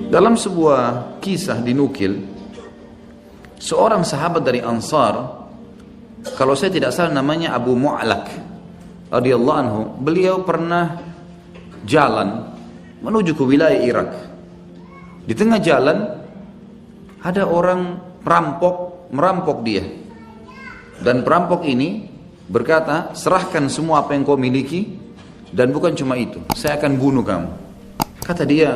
Dalam sebuah kisah dinukil, seorang sahabat dari Ansar, kalau saya tidak salah namanya Abu Mu'lak radhiyallahu anhu, beliau pernah jalan menuju ke wilayah Irak. Di tengah jalan ada orang merampok dia. Dan perampok ini berkata, serahkan semua apa yang kau miliki, dan bukan cuma itu, saya akan bunuh kamu. Kata dia,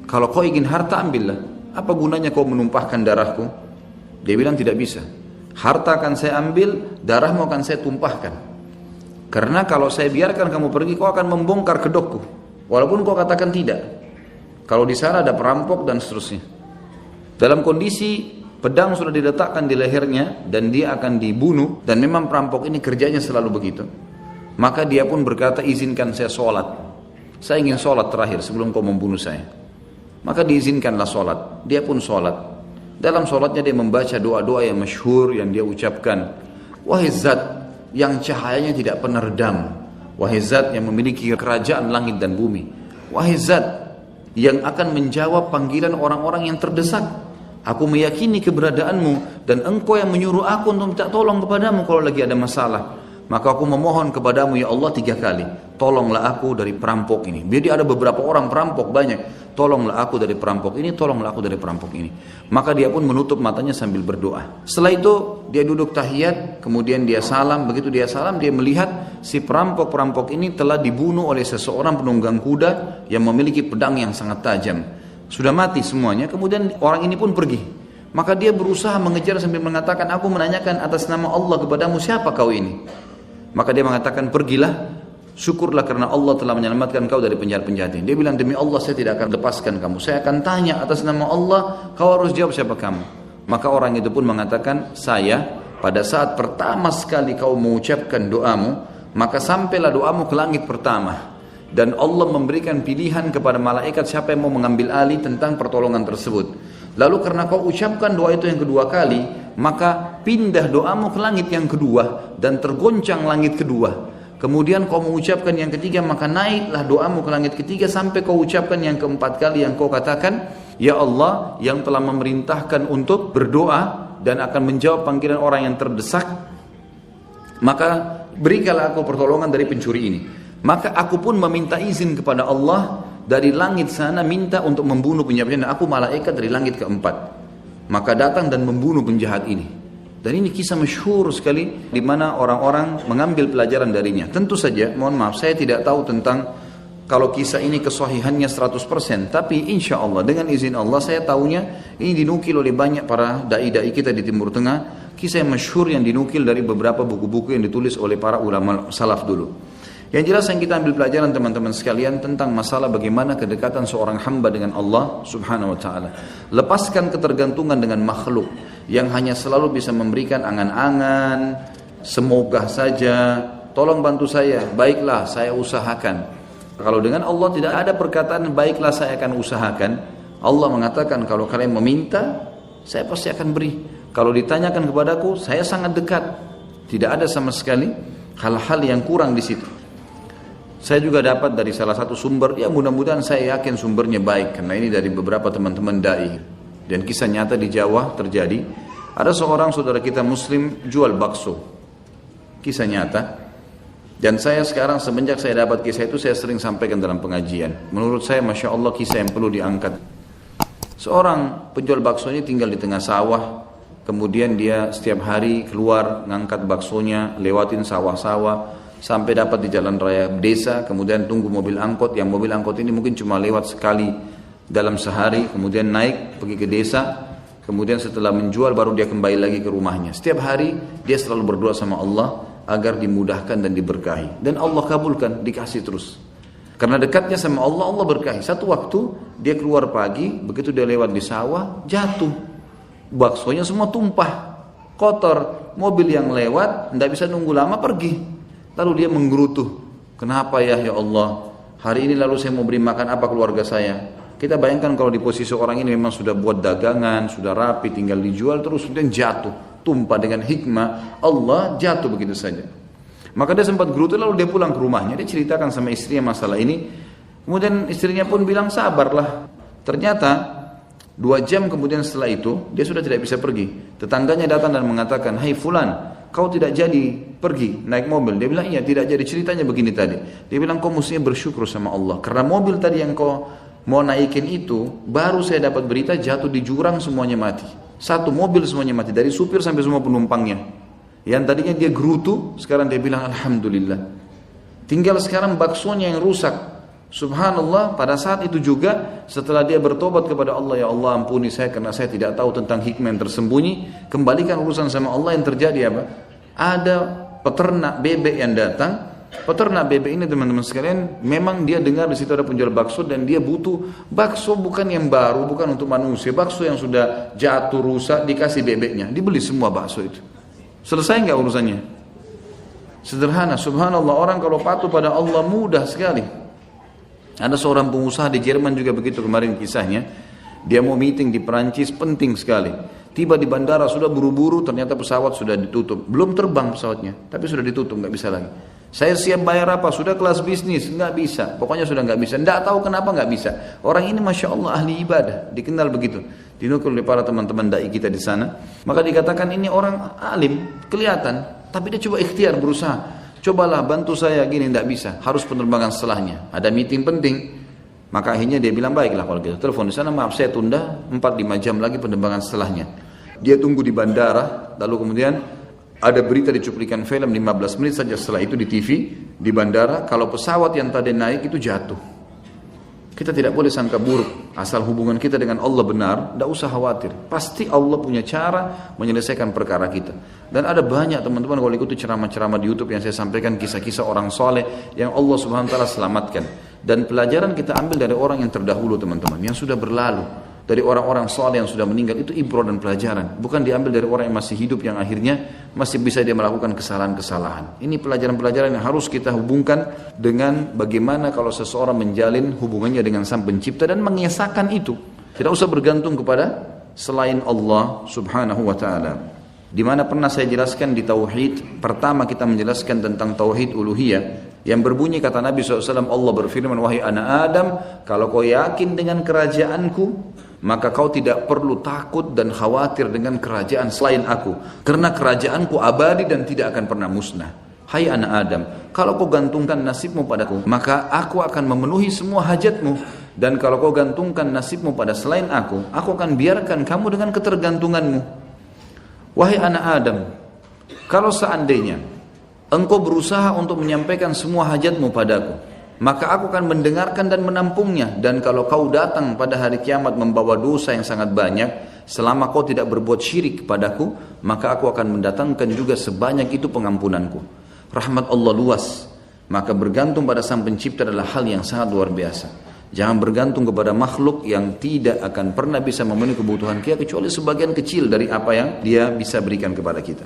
kalau kau ingin harta ambillah, apa gunanya kau menumpahkan darahku? Dia bilang tidak bisa, harta akan saya ambil, darahmu akan saya tumpahkan. Karena kalau saya biarkan kamu pergi, kau akan membongkar kedokku, walaupun kau katakan tidak. Kalau di sana ada perampok dan seterusnya. Dalam kondisi pedang sudah diletakkan di lehernya dan dia akan dibunuh, dan memang perampok ini kerjanya selalu begitu. Maka dia pun berkata, izinkan saya sholat, saya ingin sholat terakhir sebelum kau membunuh saya. Maka diizinkanlah sholat. Dia pun sholat. Dalam sholatnya dia membaca doa-doa yang masyhur yang dia ucapkan. Wahai zat yang cahayanya tidak pernah redam, wahai zat yang memiliki kerajaan langit dan bumi, wahai zat yang akan menjawab panggilan orang-orang yang terdesak, aku meyakini keberadaanmu dan engkau yang menyuruh aku untuk minta tolong kepadamu kalau lagi ada masalah. Maka aku memohon kepadamu ya Allah 3 kali, tolonglah aku dari perampok ini. Jadi ada beberapa orang perampok banyak, tolonglah aku dari perampok ini, tolonglah aku dari perampok ini. Maka dia pun menutup matanya sambil berdoa. Setelah itu dia duduk tahiyat, kemudian dia salam. Begitu dia salam, dia melihat si perampok-perampok ini telah dibunuh oleh seseorang penunggang kuda yang memiliki pedang yang sangat tajam. Sudah mati semuanya. Kemudian orang ini pun pergi. Maka dia berusaha mengejar sambil mengatakan, aku menanyakan atas nama Allah kepadamu, siapa kau ini? Maka dia mengatakan, pergilah, syukurlah karena Allah telah menyelamatkan kau dari penjahat-penjahat ini. Dia bilang, demi Allah saya tidak akan lepaskan kamu, saya akan tanya atas nama Allah, kau harus jawab siapa kamu. Maka orang itu pun mengatakan, saya pada saat pertama sekali kau mengucapkan doamu, maka sampailah doamu ke langit pertama, dan Allah memberikan pilihan kepada malaikat siapa yang mau mengambil alih tentang pertolongan tersebut. Lalu karena kau ucapkan doa itu yang kedua kali, maka pindah doamu ke langit yang kedua dan tergoncang langit kedua. Kemudian kau mengucapkan yang ketiga, maka naiklah doamu ke langit ketiga sampai kau ucapkan yang keempat kali yang kau katakan, ya Allah yang telah memerintahkan untuk berdoa dan akan menjawab panggilan orang yang terdesak, maka berikanlah aku pertolongan dari pencuri ini. Maka aku pun meminta izin kepada Allah dari langit sana, minta untuk membunuh penjahat, dan aku malaikat dari langit keempat. Maka datang dan membunuh penjahat ini. Dan ini kisah masyhur sekali di mana orang-orang mengambil pelajaran darinya. Tentu saja, mohon maaf, saya tidak tahu tentang kalau kisah ini kesahihannya 100%, tapi insya Allah dengan izin Allah saya tahunya ini dinukil oleh banyak para dai-dai kita di Timur Tengah. Kisah yang masyhur yang dinukil dari beberapa buku-buku yang ditulis oleh para ulama salaf dulu. Yang jelas yang kita ambil pelajaran teman-teman sekalian tentang masalah bagaimana kedekatan seorang hamba dengan Allah subhanahu wa ta'ala. Lepaskan ketergantungan dengan makhluk yang hanya selalu bisa memberikan angan-angan, semoga saja, tolong bantu saya, baiklah saya usahakan. Kalau dengan Allah tidak ada perkataan baiklah saya akan usahakan. Allah mengatakan kalau kalian meminta, saya pasti akan beri. Kalau ditanyakan kepadaku, saya sangat dekat. Tidak ada sama sekali hal-hal yang kurang di situ. Saya juga dapat dari salah satu sumber, ya mudah-mudahan saya yakin sumbernya baik, karena ini dari beberapa teman-teman dai. Dan kisah nyata di Jawa terjadi, ada seorang saudara kita muslim jual bakso. Kisah nyata. Dan saya sekarang semenjak saya dapat kisah itu, saya sering sampaikan dalam pengajian. Menurut saya, Masya Allah, kisah yang perlu diangkat. Seorang penjual bakso ini tinggal di tengah sawah, kemudian dia setiap hari keluar ngangkat baksonya, lewatin sawah-sawah, sampai dapat di jalan raya desa, kemudian tunggu mobil angkot, yang mobil angkot ini mungkin cuma lewat sekali dalam sehari, kemudian naik pergi ke desa, kemudian setelah menjual baru dia kembali lagi ke rumahnya. Setiap hari dia selalu berdoa sama Allah agar dimudahkan dan diberkahi, dan Allah kabulkan, dikasih terus. Karena dekatnya sama Allah, Allah berkahi. Satu waktu dia keluar pagi, begitu dia lewat di sawah, jatuh, baksonya semua tumpah, kotor, mobil yang lewat tidak bisa nunggu lama pergi. Lalu dia menggerutu, kenapa ya Allah, hari ini lalu saya mau beri makan apa keluarga saya. Kita bayangkan kalau di posisi orang ini memang sudah buat dagangan, sudah rapi, tinggal dijual, terus kemudian jatuh, tumpah dengan hikmah Allah, jatuh begitu saja. Maka dia sempat gerutu, lalu dia pulang ke rumahnya, dia ceritakan sama istrinya masalah ini. Kemudian istrinya pun bilang, sabarlah, Ternyata 2 jam kemudian setelah itu dia sudah tidak bisa pergi. Tetangganya datang dan mengatakan, "Hai fulan, kau tidak jadi pergi naik mobil." Dia bilang, "Iya, tidak jadi." Ceritanya begini tadi. Dia bilang, "Kau mestinya bersyukur sama Allah karena mobil tadi yang kau mau naikin itu, baru saya dapat berita jatuh di jurang semuanya mati. Satu mobil semuanya mati, dari supir sampai semua penumpangnya. Yang tadinya dia gerutu, sekarang dia bilang alhamdulillah. Tinggal sekarang baksonya yang rusak." Subhanallah, pada saat itu juga setelah dia bertobat kepada Allah, "Ya Allah, ampuni saya karena saya tidak tahu tentang hikmah yang tersembunyi." Kembalikan urusan sama Allah. Yang terjadi apa? Ada peternak bebek yang datang. Peternak bebek ini teman-teman sekalian, memang dia dengar di situ ada penjual bakso dan dia butuh bakso bukan yang baru, bukan untuk manusia, bakso yang sudah jatuh rusak dikasih bebeknya, dibeli semua bakso itu. Selesai nggak urusannya? Sederhana, subhanallah, orang kalau patuh pada Allah mudah sekali. Ada seorang pengusaha di Jerman juga begitu kemarin kisahnya. Dia mau meeting di Perancis, penting sekali. Tiba di bandara sudah buru-buru, ternyata pesawat sudah ditutup. Belum terbang pesawatnya, tapi sudah ditutup, nggak bisa lagi. Saya siap bayar apa? Sudah kelas bisnis, nggak bisa. Pokoknya sudah nggak bisa. Nggak tahu kenapa nggak bisa. Orang ini masya Allah ahli ibadah, dikenal begitu. Dinukul oleh para teman-teman dai kita di sana. Maka dikatakan ini orang alim, kelihatan, tapi dia coba ikhtiar berusaha. Cobalah bantu saya gini, tidak bisa, harus penerbangan setelahnya, ada meeting penting. Maka akhirnya dia bilang, baiklah kalau gitu, telepon di sana, maaf saya tunda 4-5 jam lagi penerbangan setelahnya. Dia tunggu di bandara, lalu kemudian ada berita di cuplikan film 15 menit saja setelah itu di TV di bandara, kalau pesawat yang tadi naik itu jatuh. Kita tidak boleh sangka buruk, asal hubungan kita dengan Allah benar, tidak usah khawatir. Pasti Allah punya cara menyelesaikan perkara kita. Dan ada banyak teman-teman kalau ikuti ceramah-ceramah di YouTube yang saya sampaikan, kisah-kisah orang soleh yang Allah Subhanahu Wa Taala selamatkan. Dan pelajaran kita ambil dari orang yang terdahulu teman-teman, yang sudah berlalu. Dari orang-orang soleh yang sudah meninggal, itu ibrah dan pelajaran. Bukan diambil dari orang yang masih hidup yang akhirnya masih bisa dia melakukan kesalahan-kesalahan. Ini pelajaran-pelajaran yang harus kita hubungkan dengan bagaimana kalau seseorang menjalin hubungannya dengan Sang Pencipta dan mengesahkan itu. Tidak usah bergantung kepada selain Allah Subhanahu wa Ta'ala. Di mana pernah saya jelaskan di Tauhid, pertama kita menjelaskan tentang Tauhid Uluhiyah, yang berbunyi kata Nabi SAW, Allah berfirman, "Wahai anak Adam, kalau kau yakin dengan kerajaanku, maka kau tidak perlu takut dan khawatir dengan kerajaan selain aku. Karena kerajaanku abadi dan tidak akan pernah musnah. Hai anak Adam, kalau kau gantungkan nasibmu padaku, maka aku akan memenuhi semua hajatmu. Dan kalau kau gantungkan nasibmu pada selain aku akan biarkan kamu dengan ketergantunganmu. Wahai anak Adam, kalau seandainya engkau berusaha untuk menyampaikan semua hajatmu padaku, maka aku akan mendengarkan dan menampungnya. Dan kalau kau datang pada hari kiamat membawa dosa yang sangat banyak, selama kau tidak berbuat syirik padaku, maka aku akan mendatangkan juga sebanyak itu pengampunanku." Rahmat Allah luas, maka bergantung pada Sang Pencipta adalah hal yang sangat luar biasa. Jangan bergantung kepada makhluk yang tidak akan pernah bisa memenuhi kebutuhan kita kecuali sebagian kecil dari apa yang dia bisa berikan kepada kita.